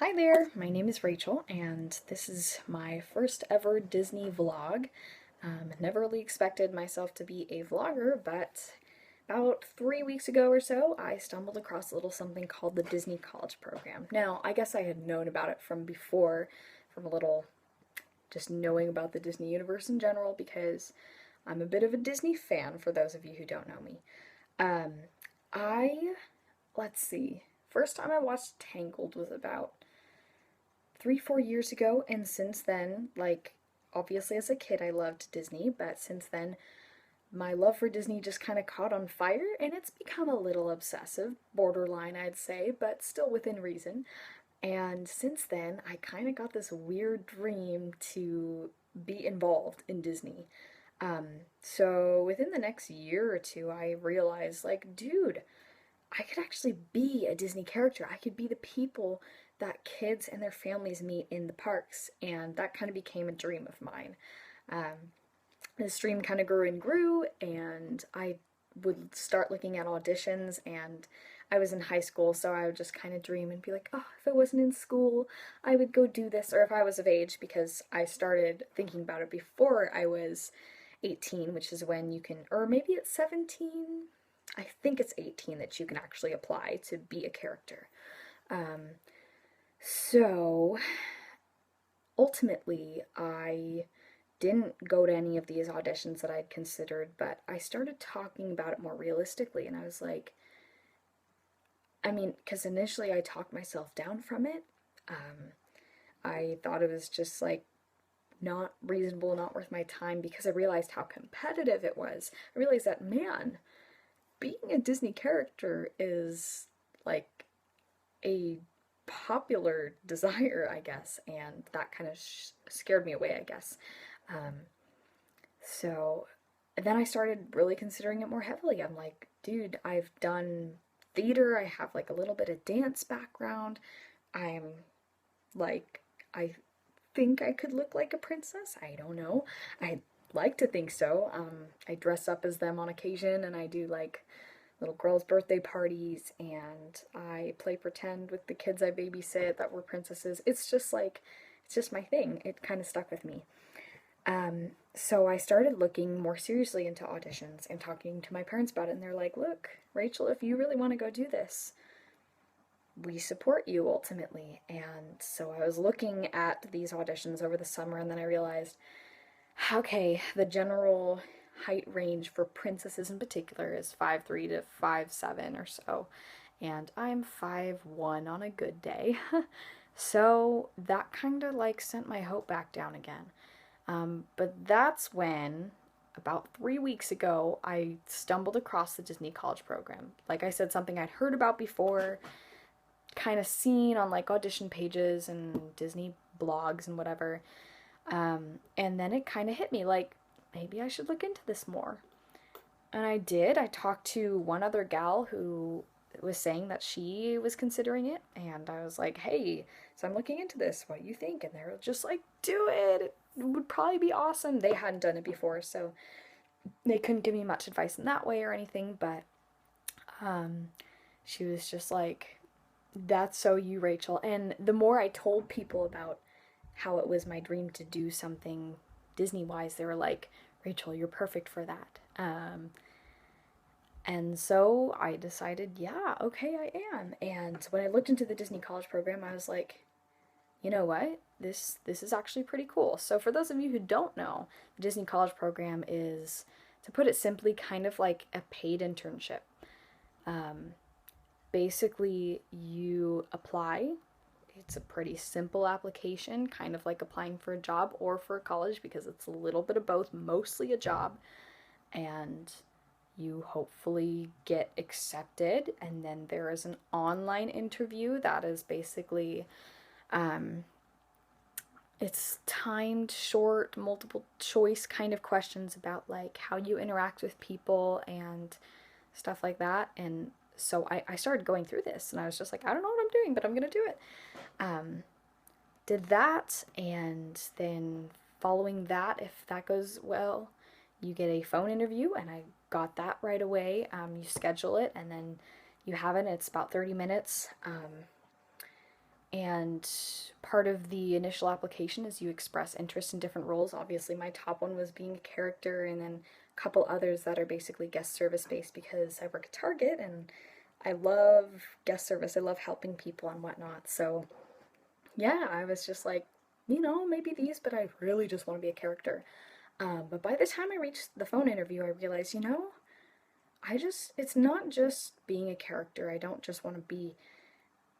Hi there, my name is Rachel, and this is my first ever Disney vlog. Never really expected myself to be a vlogger, but about 3 weeks ago or so, I stumbled across a little something called the Disney College Program. Now, I guess I had known about it from before, from a little just knowing about the Disney universe in general, because I'm a bit of a Disney fan, for those of you who don't know me. Um, I, let's see, first time I watched Tangled was about 3, 4 years ago, and since then, like, obviously as a kid I loved Disney, but since then my love for Disney just kind of caught on fire, and it's become a little obsessive, borderline I'd say, but still within reason. And since then, I kind of got this weird dream to be involved in Disney. Um, so within the next year or two, I realized, like, dude, I could actually be a Disney character. I could be the people that kids and their families meet in the parks, and that kind of became a dream of mine. Um, this dream kind of grew and grew, and I would start looking at auditions, and I was in high school, so I would just kind of dream and be like, oh, if I wasn't in school, I would go do this, or if I was of age, because I started thinking about it before I was 18, which is when you can, or maybe it's 17, I think it's 18 that you can actually apply to be a character. Um, so ultimately, I didn't go to any of these auditions that I'd considered, but I started talking about it more realistically, and I was like, I mean, because initially I talked myself down from it. Um, I thought it was just like not reasonable, not worth my time, because I realized how competitive it was. I realized that, man, being a Disney character is like a popular desire, I guess, and that kind of scared me away, I guess. Um, so then I started really considering it more heavily. I'm like, dude, I've done theater, I have like a little bit of dance background. I'm like, I think I could look like a princess. I don't know. I like to think so. I dress up as them on occasion, and I do like little girls' birthday parties, and I play pretend with the kids I babysit that were princesses. It's just my thing. It kind of stuck with me. So I started looking more seriously into auditions and talking to my parents about it, and they're like, look, Rachel, if you really want to go do this, we support you ultimately. And so I was looking at these auditions over the summer, and then I realized, okay, the general height range for princesses in particular is 5'3" to 5'7" or so, and I'm 5'1" on a good day. So that kind of like sent my hope back down again. But that's when, about 3 weeks ago, I stumbled across the Disney College Program. Like I said, something I'd heard about before, kind of seen on like audition pages and Disney blogs and whatever. And then it kind of hit me like, maybe I should look into this more. And I did. I talked to one other gal who was saying that she was considering it, and I was like, hey, so I'm looking into this. What do you think? And they were just like, do it. It would probably be awesome. They hadn't done it before, so they couldn't give me much advice in that way or anything, but um, she was just like, that's so you, Rachel. And the more I told people about how it was my dream to do something Disney wise, they were like, Rachel, you're perfect for that. And so I decided, yeah, okay, I am. And when I looked into the Disney College Program, I was like, you know what? This is actually pretty cool. So for those of you who don't know, the Disney College Program is, to put it simply, kind of like a paid internship. Um, Basically, you apply. It's a pretty simple application, kind of like applying for a job or for a college, because it's a little bit of both, mostly a job. And you hopefully get accepted, and then there is an online interview that is basically um, it's timed, short, multiple choice kind of questions about like how you interact with people and stuff like that. And so I started going through this, and I was just like, I don't know what I'm doing, but I'm gonna do it. um, did that, and then following that, if that goes well, you get a phone interview, and I got that right away. You schedule it, and then you have it. It's about 30 minutes. And part of the initial application is you express interest in different roles. Obviously, my top one was being a character, and then a couple others that are basically guest service based because I work at Target and I love guest service. I love helping people and whatnot. So, yeah, I was just like, maybe these, but I really just want to be a character. But by the time I reached the phone interview, I realized, it's not just being a character. I don't just want to be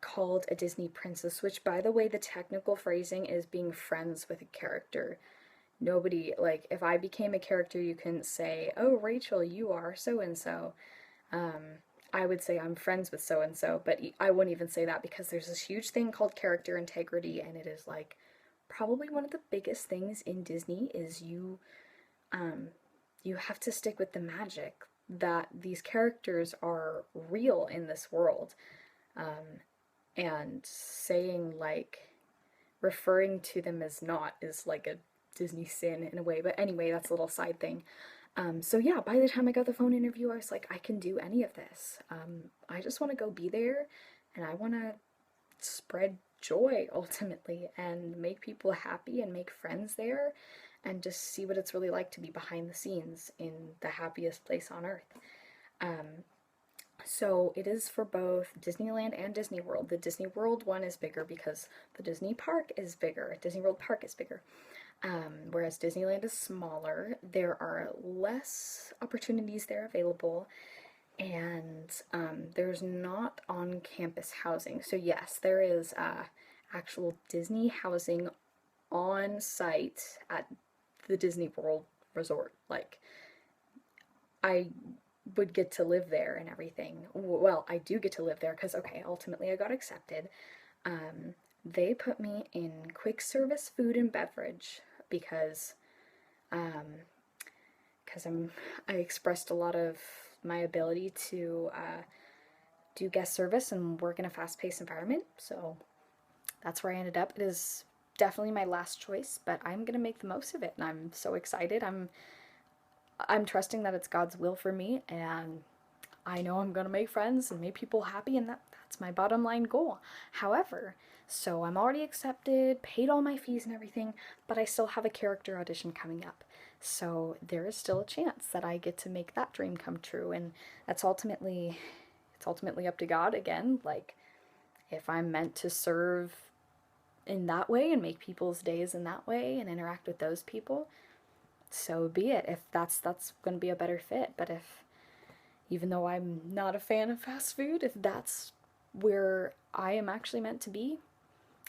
called a Disney princess, which, by the way, the technical phrasing is being friends with a character. Nobody, like, if I became a character, you couldn't say, oh, Rachel, you are so and so. I would say I'm friends with so and so, but I wouldn't even say that because there's this huge thing called character integrity, and it is like probably one of the biggest things in Disney is you have to stick with the magic that these characters are real in this world. And saying like referring to them as not is like a Disney sin in a way. But anyway, that's a little side thing. So yeah, by the time I got the phone interview, I was like, I can do any of this. I just want to go be there, and I want to spread joy ultimately and make people happy and make friends there and just see what it's really like to be behind the scenes in the happiest place on earth. So it is for both Disneyland and Disney World. The Disney World one is bigger because the Disney Park is bigger. Disney World Park is bigger. Whereas Disneyland is smaller. There are less opportunities there available, and there's not on-campus housing. So yes, there is actual Disney housing on site at the Disney World Resort. Like, I would get to live there and everything. Well, I do get to live there because, okay, ultimately I got accepted. They put me in quick service food and beverage because I expressed a lot of my ability to do guest service and work in a fast-paced environment. So that's where I ended up. It is definitely my last choice, but I'm gonna make the most of it, and I'm so excited. I'm trusting that it's God's will for me, and I know I'm gonna make friends and make people happy, and that's my bottom line goal. However, so I'm already accepted, paid all my fees and everything, but I still have a character audition coming up. So there is still a chance that I get to make that dream come true, and it's ultimately up to God again. Like, if I'm meant to serve in that way and make people's days in that way and interact with those people, so be it. If that's going to be a better fit. But if, even though I'm not a fan of fast food, if that's where I am actually meant to be,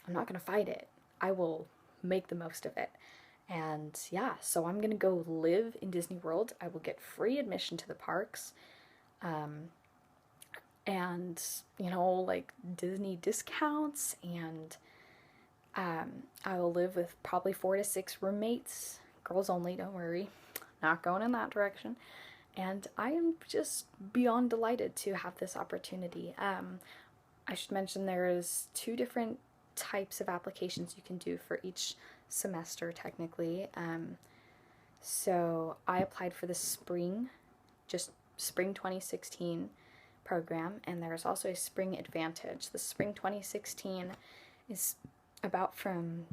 I'm not going to fight it. I will make the most of it. And yeah, so I'm going to go live in Disney World. I will get free admission to the parks. And, like Disney discounts, and I will live with probably 4 to 6 roommates. Girls only, don't worry. Not going in that direction. And I am just beyond delighted to have this opportunity. I should mention there is 2 different types of applications you can do for each semester, technically. So I applied for the spring 2016 program, and there's also a Spring Advantage. The Spring 2016 is about from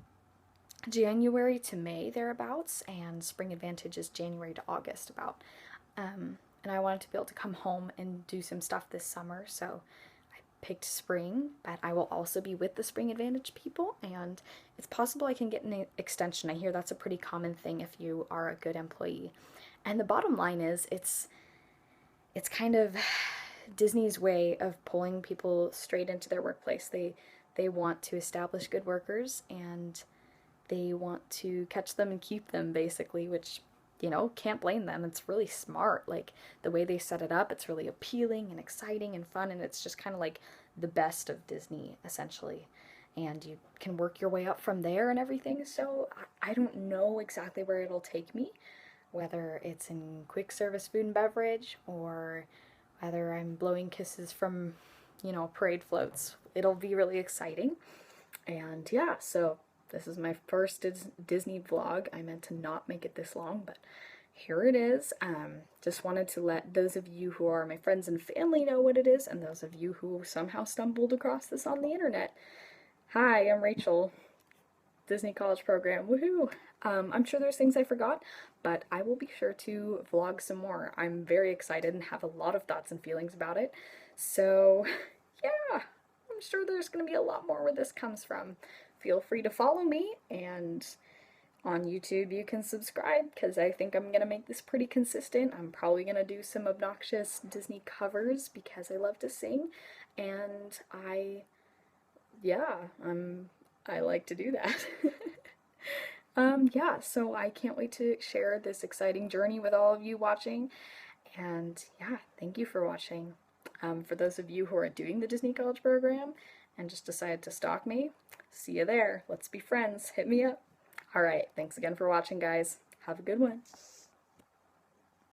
January to May thereabouts, and Spring Advantage is January to August about. And I wanted to be able to come home and do some stuff this summer, so I picked spring, but I will also be with the Spring Advantage people, and it's possible I can get an extension. I hear that's a pretty common thing if you are a good employee. And the bottom line is, it's kind of Disney's way of pulling people straight into their workplace. They want to establish good workers, and they want to catch them and keep them, basically, which, can't blame them. It's really smart. Like, the way they set it up, it's really appealing and exciting and fun, and it's just kind of like the best of Disney, essentially. And you can work your way up from there and everything, so I don't know exactly where it'll take me, whether it's in quick service food and beverage, or whether I'm blowing kisses from, parade floats. It'll be really exciting. And yeah, so this is my first Disney vlog. I meant to not make it this long, but here it is. Just wanted to let those of you who are my friends and family know what it is, and those of you who somehow stumbled across this on the internet Hi, I'm Rachel. Disney College Program, woohoo! I'm sure there's things I forgot, but I will be sure to vlog some more. I'm very excited and have a lot of thoughts and feelings about it. So, yeah, I'm sure there's going to be a lot more where this comes from. Feel free to follow me, and on YouTube you can subscribe because I think I'm going to make this pretty consistent. I'm probably going to do some obnoxious Disney covers because I love to sing, and yeah, I like to do that. Yeah, so I can't wait to share this exciting journey with all of you watching. And yeah, thank you for watching. For those of you who are doing the Disney College Program and just decided to stalk me, see you there. Let's be friends. Hit me up. Alright, thanks again for watching, guys. Have a good one.